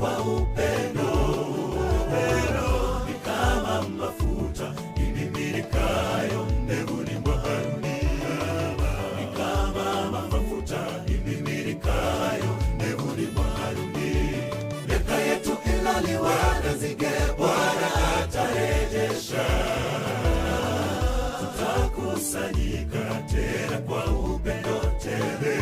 kwa upendo. Ni kama mafuta imiminikayo mbeguni mwa Haruni. Ni kama mafuta imiminikayo mbeguni mwa Haruni. Miaka yetu ilaliwa na nzige, Bwana atarejesha. Tutakusanyika tena kwa upendo tele.